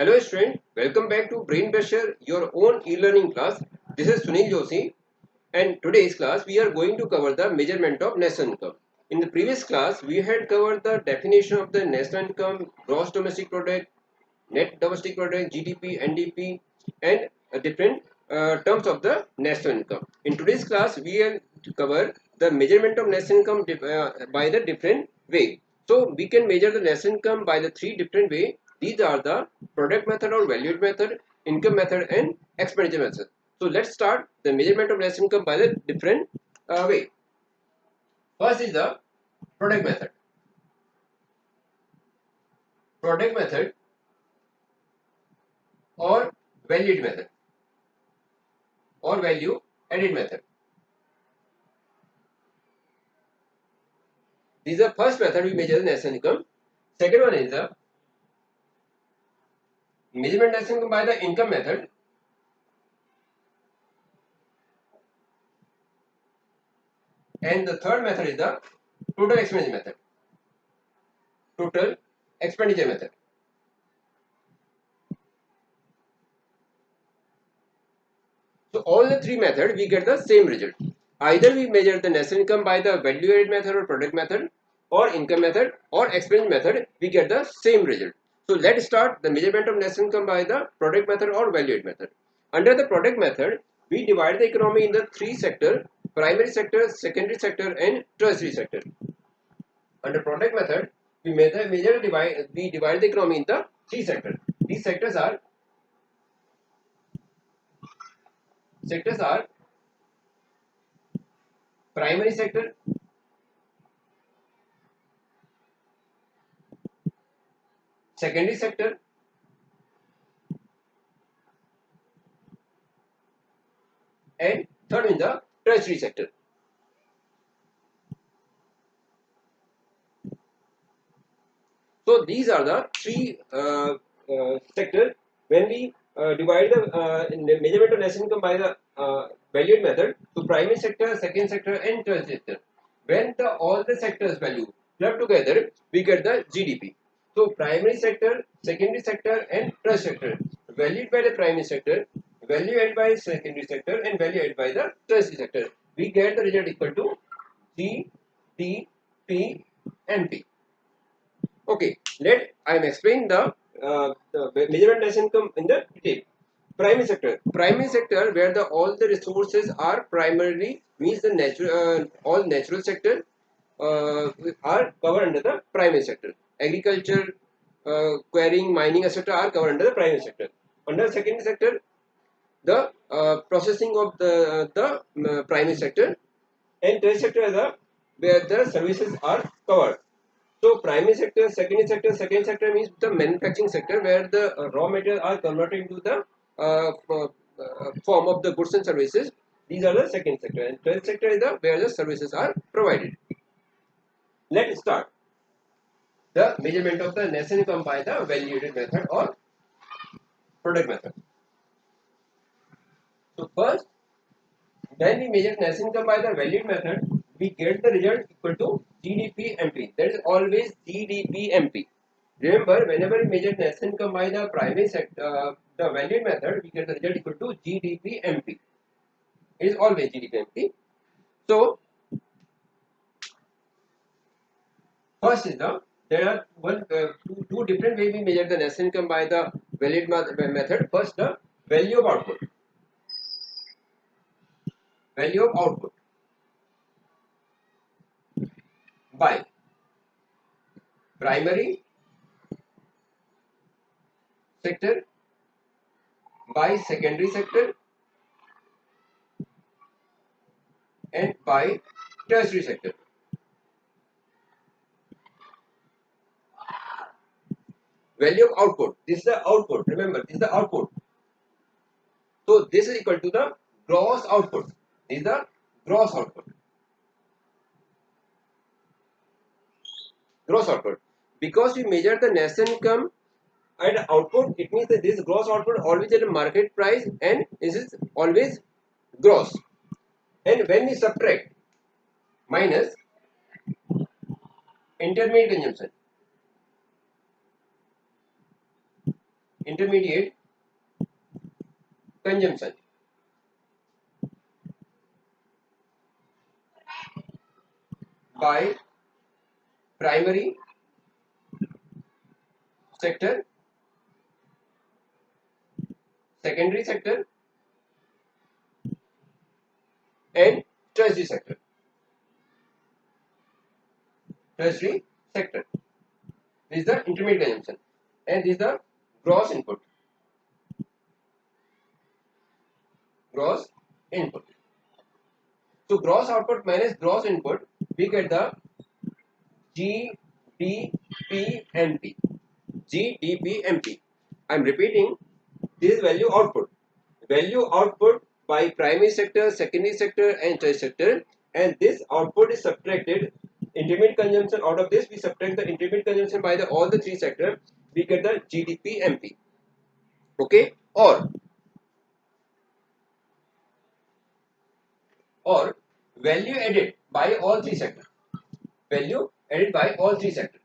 Hello student, welcome back to Brain Pressure, your own e-learning class. This is Sunil Joshi and today's class we are going to cover the measurement of national income. In the previous class we had covered the definition of the national income, gross domestic product, net domestic product, GDP, NDP and different terms of the national income. In today's class we will cover the measurement of national income by the different way. So we can measure the national income by the three different way. These are the product method or valued method, income method and expenditure method. So let's start the measurement of national income by the different way. First is the product method. Product method or valued method or value added method. This is the first method we measure the national income. Second one is the measurement national income by the income method. And the third method is the total expenditure method. Total expenditure method. So all the three methods we get the same result. Either we measure the national income by the value added method or product method or income method or expenditure method, we get the same result. So let's start the measurement of national income by the product method or value added method. Under the product method, we divide the economy in the three sectors: primary sector, secondary sector and tertiary sector. Under product method, we divide the economy in the three sectors. These sectors are primary sector, secondary sector and third in the tertiary sector. So these are the three sectors. When we divide the measurement of national income by the valued method, so primary sector, second sector, and tertiary sector. When all the sectors value club together, we get the GDP. So primary sector, secondary sector, and tertiary sector valued by the primary sector, value added by secondary sector, and value added by the tertiary sector. We get the result equal to G, D, P, and P. Okay, let I am explain the measurement national income in the detail. Primary sector. Primary sector where the all the resources are primarily means the natural all natural sector are covered under the primary sector. Agriculture, quarrying, mining, etc. are covered under the primary sector. Under secondary sector, the processing of the primary sector, and tertiary sector is the where the services are covered. So primary sector, second sector means the manufacturing sector where the raw materials are converted into the form of the goods and services. These are the second sector, and third sector is the where the services are provided. Let's start the measurement of the national income by the valuated method or product method. So first, when we measure national income by the valued method, we get the result equal to GDP-MP. That is always GDP-MP. Remember, whenever we measure national income by the primary sector, the valued method, we get the result equal to GDP-MP. It is always GDP-MP. So, first is there are two different ways we measure the national income by the valued method. First, the value of output. Value of output by primary sector, by secondary sector, and by tertiary sector. Value of output. This is the output. Remember, this is the output. So this is equal to the gross output. This is the gross output. Gross output. Because we measure the national income and output, it means that this gross output always at a market price and this is always gross. And when we subtract minus intermediate consumption, intermediate consumption by primary sector, secondary sector, and tertiary sector. Tertiary sector. This is the intermediate consumption, and this is the gross input. Gross input. So gross output minus gross input, we get the GDPMP. GDPMP. I'm repeating. This is value output. Value output by primary sector, secondary sector, and tertiary sector, and this output is subtracted. Intermediate consumption, out of this we subtract the intermediate consumption by all the three sectors, we get the GDPMP. Okay, or value added by all three sectors. Value added by all three sectors.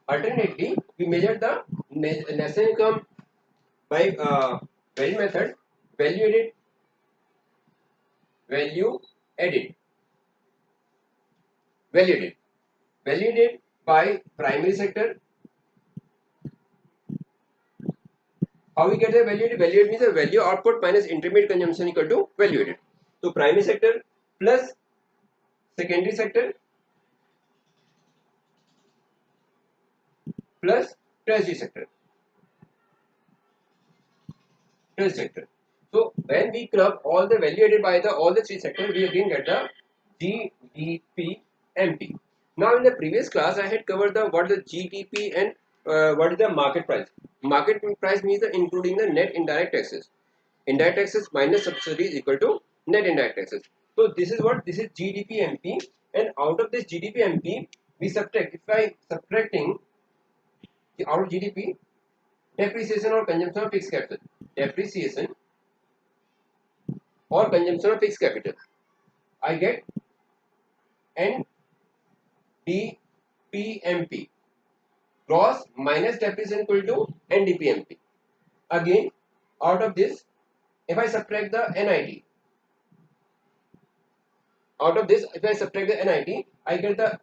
Alternately, we measure the national income by value method. Value added, value added, value added, value added by primary sector. How we get the value added? Value added means the value output minus intermediate consumption equal to value added. So primary sector plus secondary sector plus tertiary sector. Tertiary sector. So when we club all the value added by all the three sectors, we again get the GDPMP. Now in the previous class, I had covered what the GDP and what is the market price. Market price means the including the net indirect taxes. Indirect taxes minus subsidies equal to net indirect taxes. So this is what, this is GDPMP, and out of this GDPMP we subtract, if I subtracting out of GDP depreciation or consumption of fixed capital, depreciation or consumption of fixed capital, I get NDPMP. Gross minus depreciation equal to NDPMP. Again, out of this, if I subtract the NIT, out of this, if I subtract the NIT, I get the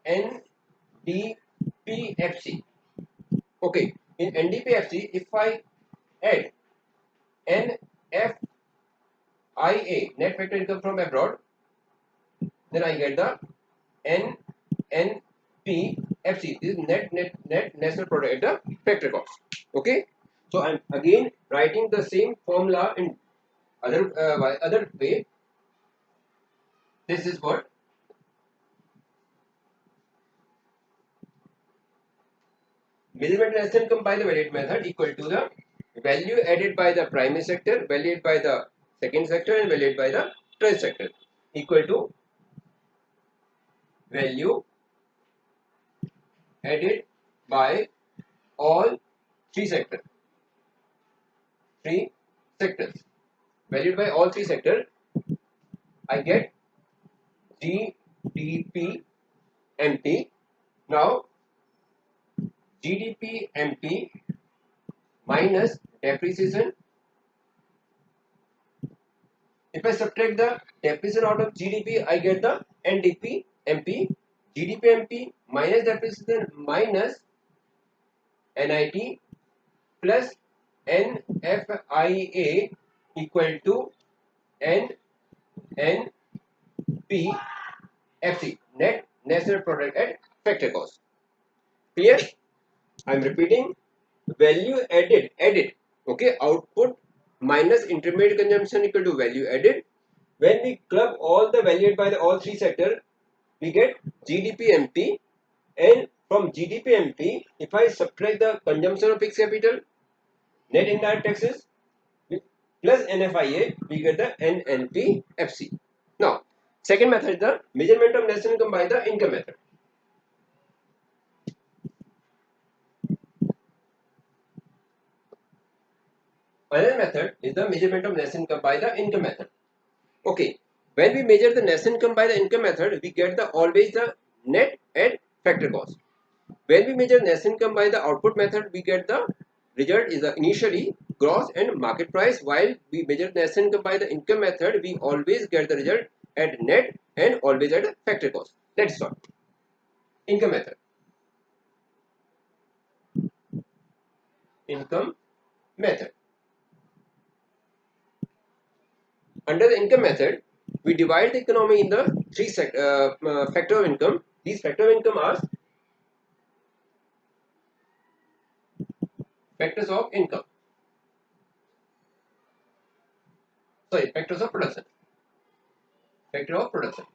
NDPFC. Okay, in NDPFC, if I add NFIA, net factor income from abroad, then I get the NNPFC. This is net national product at the factor cost. Okay, so I'm again writing the same formula in other way. This is what measurement national income by the value method equal to the value added by the primary sector, value added by the second sector, and value added by the third sector equal to value added by all three sectors. Three sectors. Valued by all three sectors, I get GDPMP. Now GDPMP minus depreciation. If I subtract the depreciation out of GDP, I get the NDPMP. GDPMP minus depreciation minus NIT plus NFIA equal to NNPFC, net national product at factor cost. Clear? I am repeating. Value added, okay, output minus intermediate consumption equal to value added. When we club all the value by all three sectors, we get GDPMP, and from GDPMP, if I subtract the consumption of fixed capital, net indirect taxes plus NFIA, we get the NNPFC. Now, second method is the measurement of national income by the income method. Another method is the measurement of national income by the income method. Okay, when we measure the national income by the income method, we get always the net and factor cost. When we measure national income by the output method, we get the result is the initially gross and market price. While we measure net income by the income method, we always get the result at net and always at factor cost. Let's start. Income method. Income method. Under the income method, we divide the economy in the three factor of income. These factor of income are factors of income. Sorry, factors of production. Factor of production.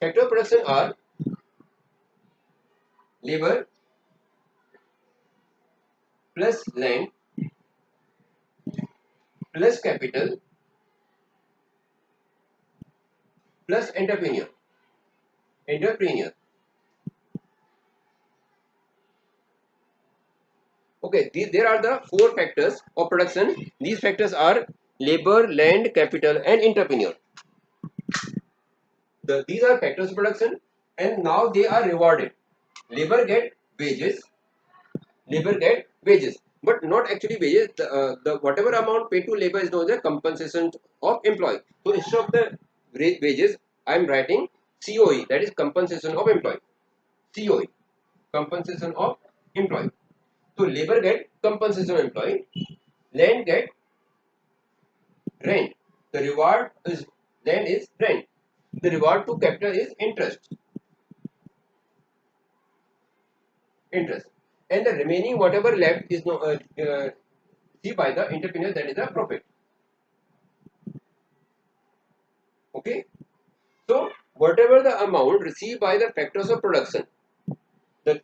Factor of production are labor plus land plus capital plus entrepreneur. Entrepreneur. Okay, there are the four factors of production. These factors are labor, land, capital, and entrepreneur. These are factors of production, and now they are rewarded. Labor get wages. Labor get wages, but not actually wages. The whatever amount paid to labor is known as the compensation of employee. So instead of the wages, I am writing COE, that is compensation of employee. COE, compensation of employee. So labor get compensation of employee, land get rent. The reward is land is rent. The reward to capital is interest. Interest. And the remaining whatever left is no received by the entrepreneur, that is the profit. Okay. So whatever the amount received by the factors of production, the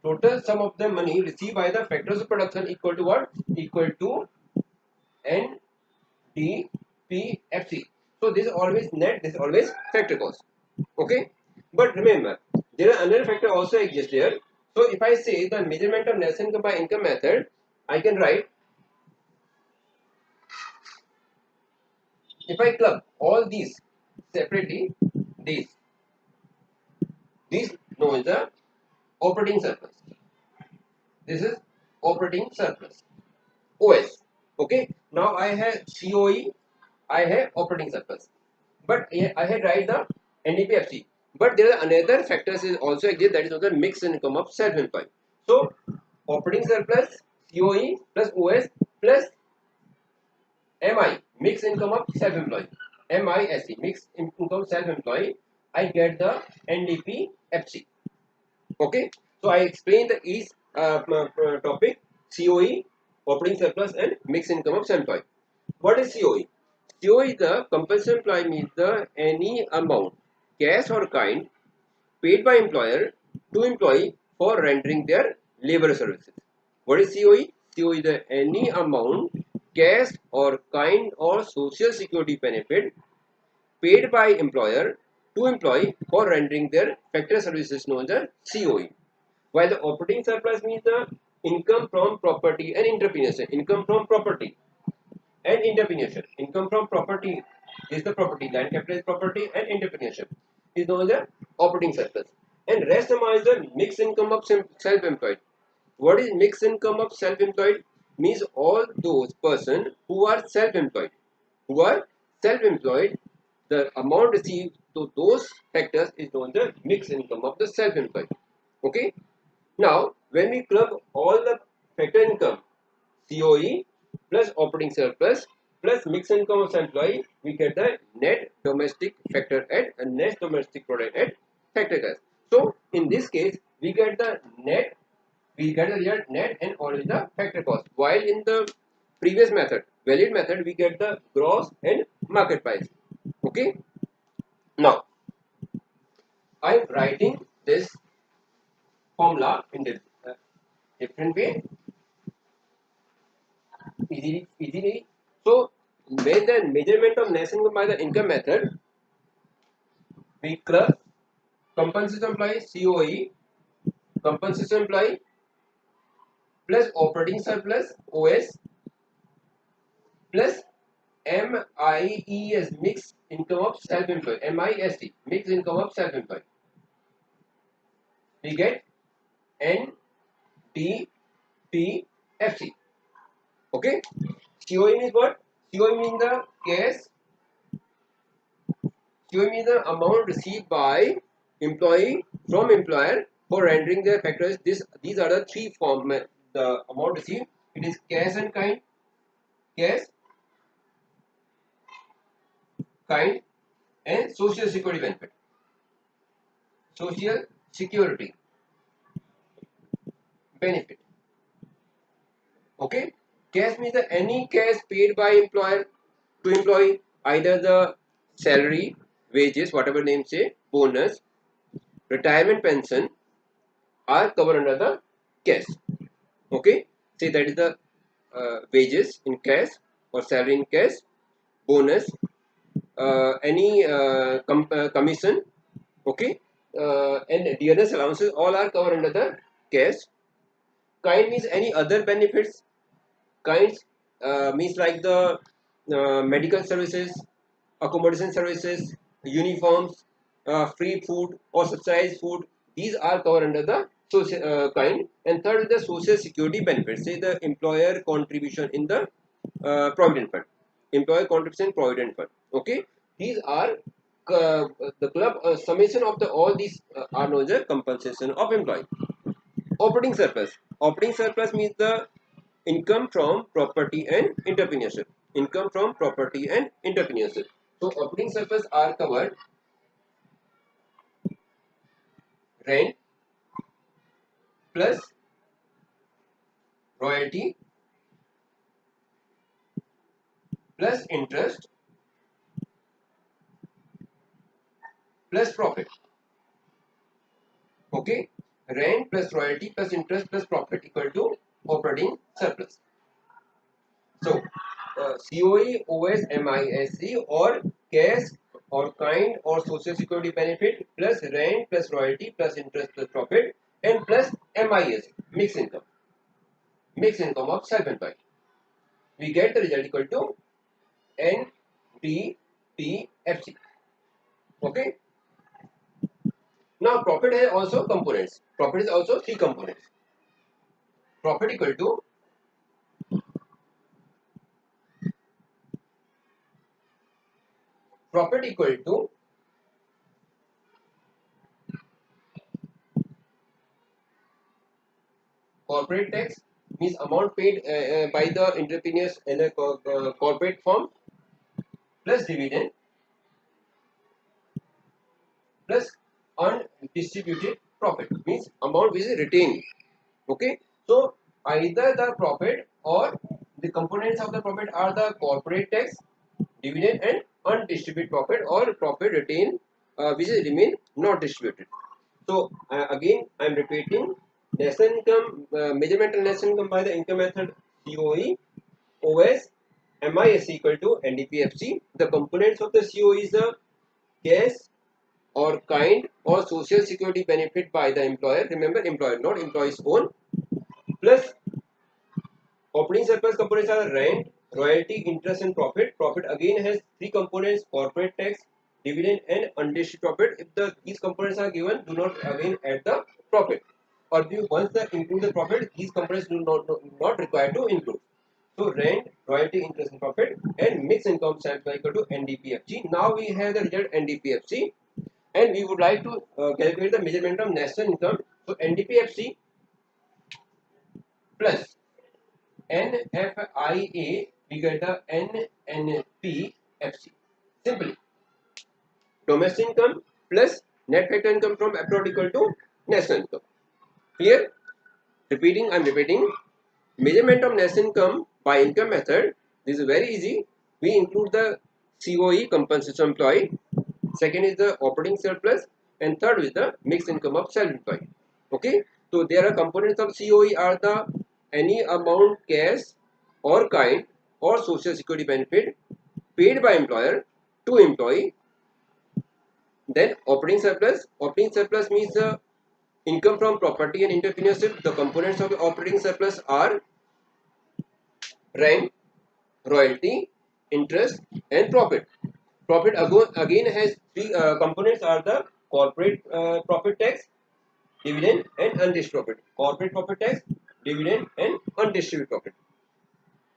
total sum of the money received by the factors of production equal to what? Equal to NDPFC. So this is always net, this is always factor cost. Okay. But remember, there are another factor also exists here. So if I say the measurement of net income by income method, I can write, if I club all these separately, these known as the operating surplus. This is operating surplus. OS. Okay. Now I have COE, I have operating surplus. But I had write the NDPFC. But there are another factors is also exist, that is the mixed income of self-employed. So operating surplus, COE plus OS plus MI, mixed income of self-employed. MISC, mixed income self-employed. I get the NDPFC. Okay. So I explained the each topic: COE, operating surplus, and mixed income of self-employed. What is COE? COE is the compulsory employee, means the any amount, cash or kind, paid by employer to employee for rendering their labor services. What is COE? COE is the any amount, cash or kind or social security benefit paid by employer to employee for rendering their factory services, known as COE. While the operating surplus means the income from property and entrepreneurship. Income from property and entrepreneurship. Income from property is the property, land capital is property, and entrepreneurship is known as the operating surplus. And rest amount is the mixed income of self-employed. What is mixed income of self-employed? Means all those person who are self-employed. Who are self-employed, the amount received to those factors is known as the mixed income of the self-employed. Okay. Now, when we club all the factor income, COE plus operating surplus plus mixed income of employee, we get the net domestic factor at a net domestic product at factor cost. So, in this case, we get the net, we get the result net and only the factor cost. While in the previous method, valid method, we get the gross and market price. Okay. Now, I am writing this formula in the different way, easily. So when the measurement of net income by the income method, we club compensation employee COE, compensation employee plus operating surplus OS plus MIES, mixed income of self-employed, MIST, mixed income of self-employed. We get NDPFC. Okay. COE means what? COE means the cash. COE means the amount received by employee from employer for rendering their factors. These are the three form. The amount received. It is cash and kind, cash, kind, and social security benefit. Social security benefit. Okay. Cash means the any cash paid by employer to employee, either the salary, wages, whatever name say, bonus, retirement pension are covered under the cash. Okay. Say that is the wages in cash or salary in cash, bonus, any commission. Okay. And dearness allowances all are covered under the cash. Kind means any other benefits. Kinds means like the medical services, accommodation services, uniforms, free food or subsidized food. These are covered under the social kind. And third is the social security benefits. Say the employer contribution in the provident fund, employer contribution provident fund. Okay, these are uh, the club summation of the all these are known as the compensation of employee. Operating surplus. Operating surplus means the income from property and entrepreneurship. Income from property and entrepreneurship. So operating surplus are covered rent plus royalty plus interest plus profit. Okay, rent plus royalty plus interest plus profit equal to operating surplus. So COE, OS, MISC or cash or kind or social security benefit plus rent plus royalty plus interest plus profit and plus MIS, mixed income of self-employed. We get the result equal to NDPFC. Okay. Now profit has also components. Profit is also three components. Profit equal to profit equal to corporate tax means amount paid by the entrepreneurs in the corporate firm plus dividend plus undistributed profit means amount which is retained. Okay, so either the profit or the components of the profit are the corporate tax, dividend, and undistributed profit or profit retained which is remain not distributed. So again, I am repeating national income measurement of national income by the income method COE, OS, MIS equal to NDPFC. The components of the COE is the cash or kind or social security benefit by the employer. Remember, employer, not employee's own. Plus operating surplus components are rent, royalty, interest, and profit. Profit again has three components: corporate tax, dividend, and undistributed profit. If these components are given, do not again add the profit. Or once they include the profit, these components do not required to include. So rent, royalty, interest, and profit, and mixed income stands equal to NDPFC. Now we have the result NDPFC, and we would like to calculate the measurement of national income. So NDPFC plus NFIA, we get the NNPFC. Simply, domestic income plus net factor income from abroad equal to national income. Clear? I'm repeating. Measurement of national income by income method. This is very easy. We include the COE, compensation employee. Second is the operating surplus, and third is the mixed income of self-employed. Okay. So there are components of COE are the any amount cash or kind or social security benefit paid by employer to employee. Then operating surplus means the income from property and entrepreneurship. The components of the operating surplus are rent, royalty, interest, and profit. Profit again has three components are the corporate profit tax, dividend, and undistributed profit. Corporate profit tax dividend and undistributed profit.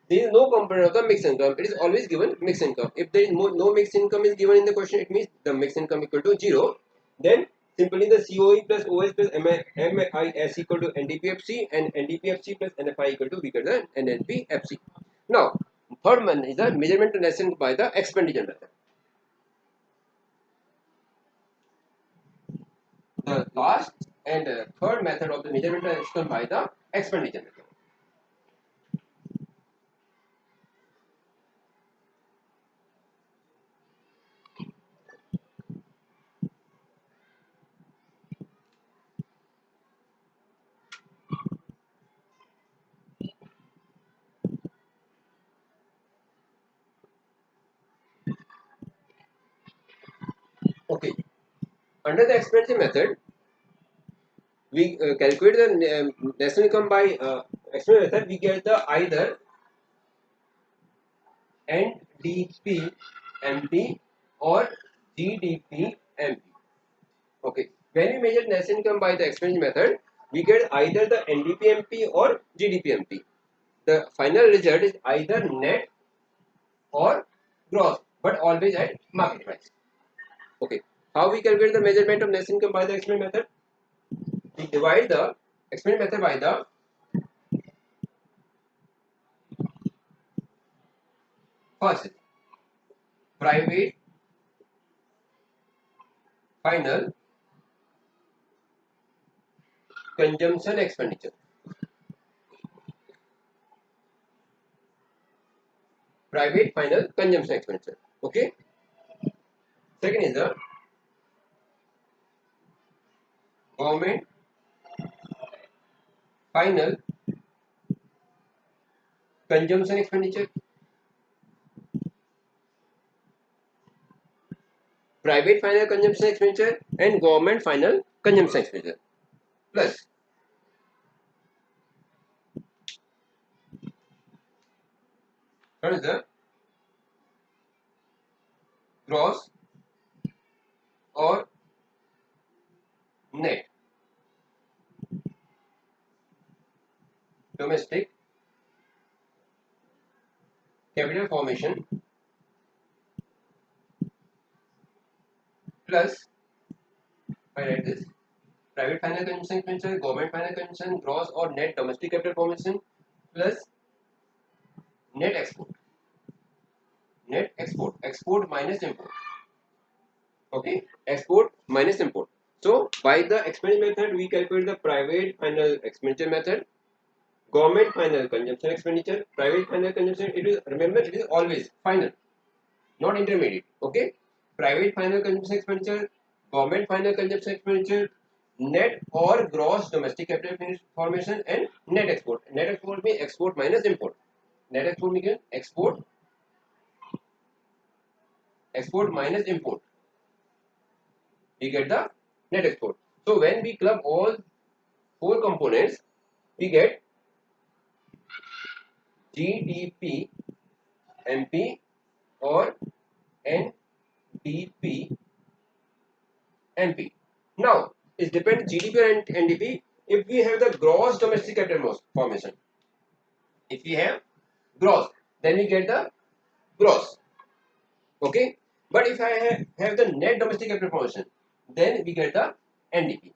There is no component of the mixed income. It is always given mixed income. If there is no mixed income is given in the question, it means the mixed income equal to 0. Then simply the COE plus OS plus MIS equal to NDPFC, and NDPFC plus NFI equal to, we get the NNPFC. Now, third one is the measurement to lesson by the expenditure method. The last and third method of the measurement to lesson by the expenditure method. Okay, under the expenditure method, we calculate the national income by expenditure method. We get the either NDPMP or GDPMP. Okay, when we measure national income by the expenditure method, we get either the NDPMP or GDPMP. The final result is either net or gross, but always at market price. Okay, how we calculate the measurement of national income by the expenditure method? We divide the expenditure method by the first private final consumption expenditure. Private final consumption expenditure. Okay. Second is the government final consumption expenditure. Private final consumption expenditure and government final consumption expenditure. Plus what is the gross or net domestic capital formation plus, I write this, private final consumption expenditure, government final consumption, gross or net domestic capital formation plus net export. Net export. Export minus import. Okay, export minus import. So by the expenditure method, we calculate the private final expenditure method, government final consumption expenditure, private final consumption. It is, remember, it is always final, not intermediate. Okay, private final consumption expenditure, government final consumption expenditure, net or gross domestic capital formation, and net export. Net export means export minus import. Net export means export minus import. We get the net export. So when we club all four components, we get GDP, MP or NDP, MP. Now it depends GDP and NDP. If we have the gross domestic capital formation, if we have gross, then we get the gross. Okay, but if I have the net domestic capital formation, then we get the NDP.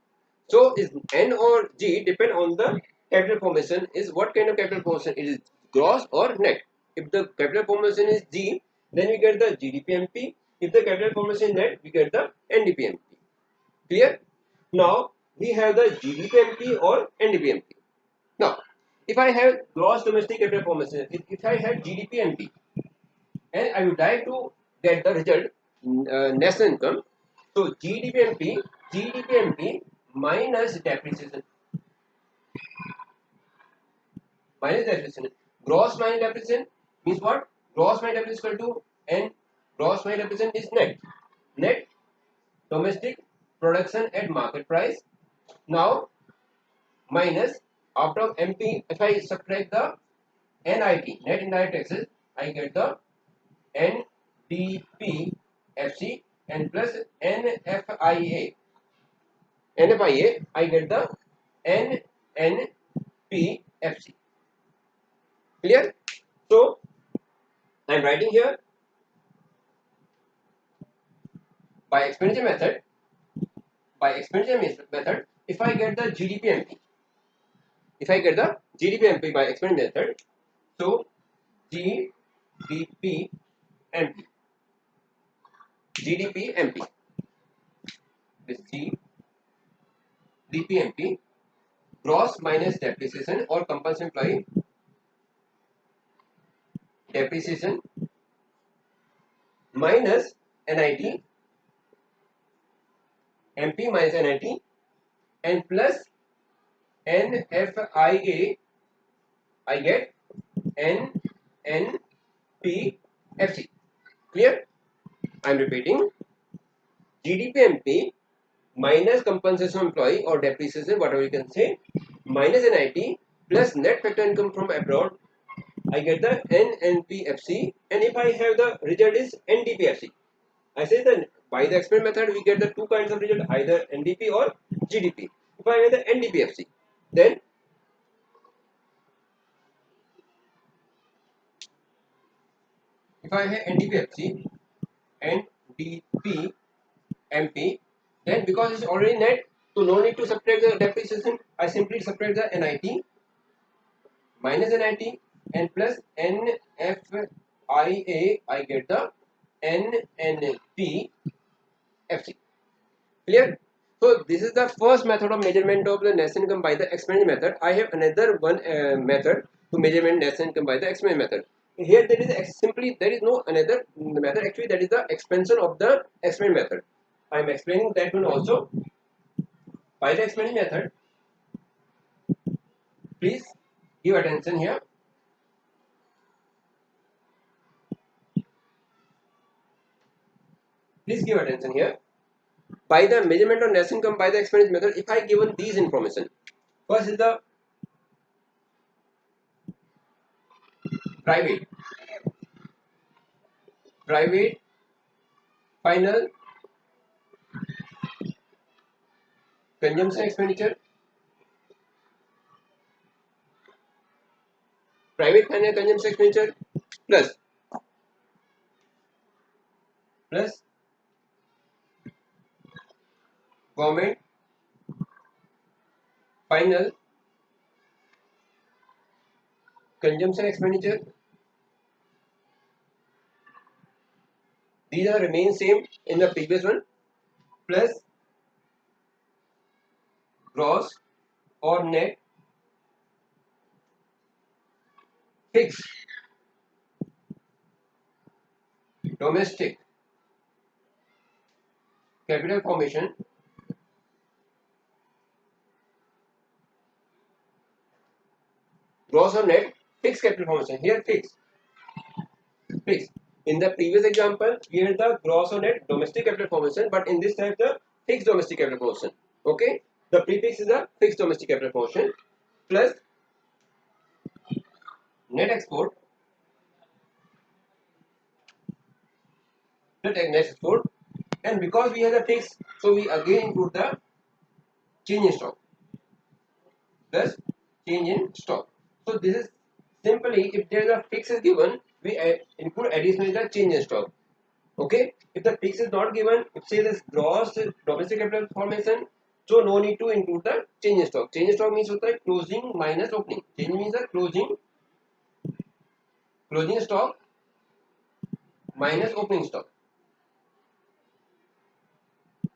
So is N or G depend on the capital formation, is what kind of capital formation, it is gross or net. If the capital formation is G, then we get the GDPMP. If the capital formation is net, we get the NDPMP. Clear? Now we have the GDPMP or NDPMP. Now if I have gross domestic capital formation, if I have GDPMP, and I would like to get the result national income. So GDPMP minus depreciation, gross minus depreciation means what? Gross minus depreciation equal to N. Gross minus depreciation is net domestic production at market price. Now minus, after MP, if I subtract the NIT, net indirect taxes, I get the NDPFC and plus NFIA. NFIA, I get the NNP FC. Clear? So I am writing here by expenditure method. By expenditure method, if I get the GDP-MP, if I get the GDP-MP by expenditure method, so GDP-MP, GDP-MP, this GDP-MP, gross minus depreciation or compulsory employee depreciation minus NIT, MP minus NIT, and plus NFIA, I get NNPFC. Clear? I am repeating. GDP-MP minus compensation employee or depreciation, whatever you can say, minus NIT plus net factor income from abroad, I get the NNPFC, and if I have the result is NDPFC, I say that by the experiment method we get the two kinds of result, either NDP or GDP. If I have the NDPFC, then if I have NDPFC, NDPMP, then because it's already net, so no need to subtract the depreciation, I simply subtract the NIT minus NIT and plus NFIA, I get the NNPFC. Clear? So this is the first method of measurement of the national income by the expenditure method. I have another one method to measurement national income by the expenditure method. Here there is simply there is no another method, actually that is the expansion of the expenditure method. I am explaining that one also. By the expenditure method, please give attention here. Please give attention here. By the measurement of national income by the expenditure method, if I given these information, first is the private final consumption expenditure, private final consumption expenditure plus government final consumption expenditure. These are remain same in the previous one, plus gross or net fixed domestic capital formation gross or net fixed capital formation. Here fixed. In the previous example, here the gross or net domestic capital formation, but in this type the fixed domestic capital formation. Okay, the prefix is the fixed domestic capital formation plus net export, and because we have the fixed, so we again include the change in stock plus change in stock. So this is simply if there is a fix is given, we include additionally the change in stock. Okay, if the fix is not given, if say this gross domestic capital formation, so no need to include the change in stock. Change in stock means hota hai closing minus opening. Change means the closing stock minus opening stock.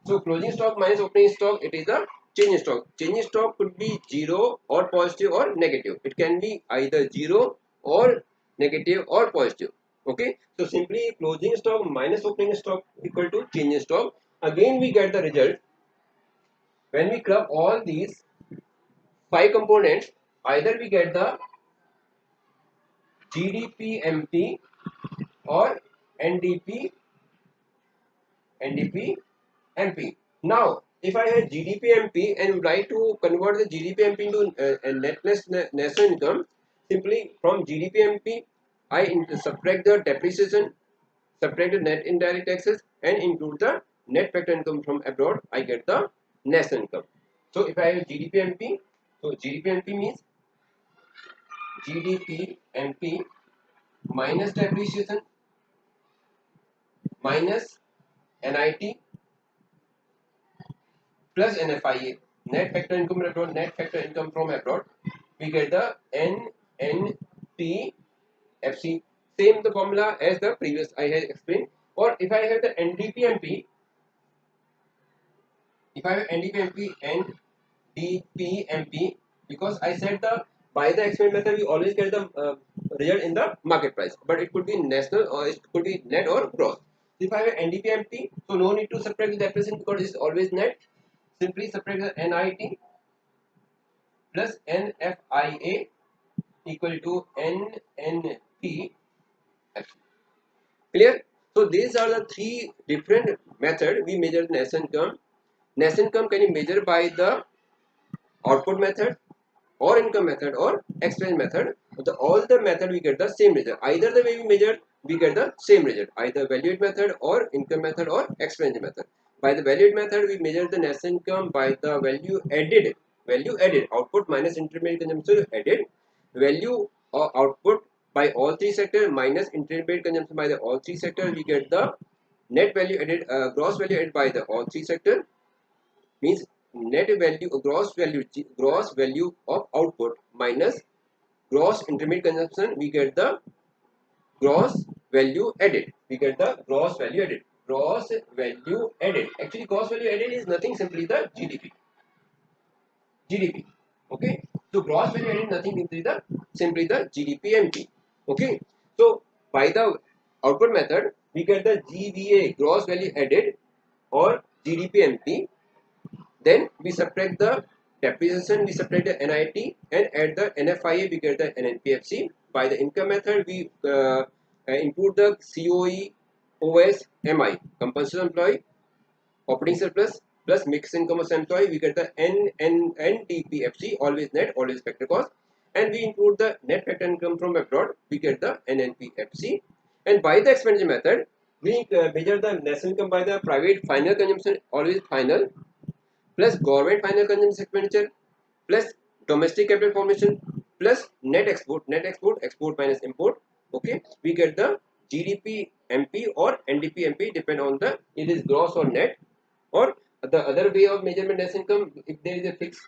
So closing stock minus opening stock, it is the change in stock. Change in stock could be 0 or positive or negative. It can be either 0 or negative or positive. Okay, so simply closing stock minus opening stock equal to change in stock. Again we get the result when we club all these 5 components. Either we get the GDP-MP or NDP-MP. Now, if I have GDP-MP and would like to convert the GDP-MP into net national income, simply from GDP-MP, I subtract the depreciation, subtract the net indirect taxes, and include the net factor income from abroad. I get the national income. So, if I have GDP-MP, so GDP-MP means GDP MP minus depreciation minus NIT plus NFIA, net factor income abroad, net factor income from abroad, we get the NNPFC. Same the formula as the previous I had explained. Or if I have the NDPMP, if I have NDPMP, because I said the by the experiment method we always get the result in the market price, but it could be national or it could be net or gross. If I have NDPMP, so no need to subtract the depreciation because it's always net. Simply subtract the NIT plus NFIA equal to NNP. Clear? So these are the three different methods we measure the national income. National income can be measured by the output method or income method or expense method. All the method we get the same result. Either the way we measure, we get the same result. Either valued method or income method or expense method. By the valued method, we measure the national income by the value added. Value added, output minus intermediate consumption added. Value or output by all three sectors minus intermediate consumption by the all three sectors. We get the net value added, gross value added by the all three sectors. Means net value, gross value of output minus gross intermediate consumption. We get the gross value added. We get the gross value added. Gross value added. Actually, gross value added is nothing, simply the GDP. GDP. Okay. So gross value added nothing, simply the GDP MP. Okay. So by the output method, we get the GVA, gross value added, or GDP MP. Then we subtract the depreciation, we subtract the NIT, and add the NFIA, we get the NNPFC. By the income method, we input the COE, OS, MI, compulsory employee, operating surplus, plus mixed income of employee, we get the NTPFC, always net, always factor cost. And we include the net factor income from abroad, we get the NNPFC. And by the expenditure method, we measure the national income by the private final consumption, always final, plus government final consumption expenditure, plus domestic capital formation, plus net export, export minus import. Okay, we get the GDP MP or NDP MP, depend on the it is gross or net. Or the other way of measurement national income, if there is a fix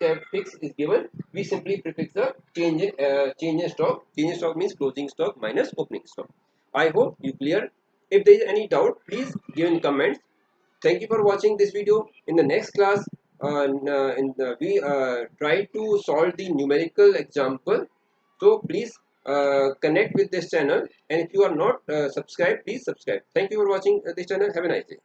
is given, we simply prefix the change in stock. Change in stock means closing stock minus opening stock. I hope you clear. If there is any doubt, please give in comments. Thank you for watching this video. In the next class, we try to solve the numerical example. So please connect with this channel, and if you are not subscribed, please subscribe. Thank you for watching this channel. Have a nice day.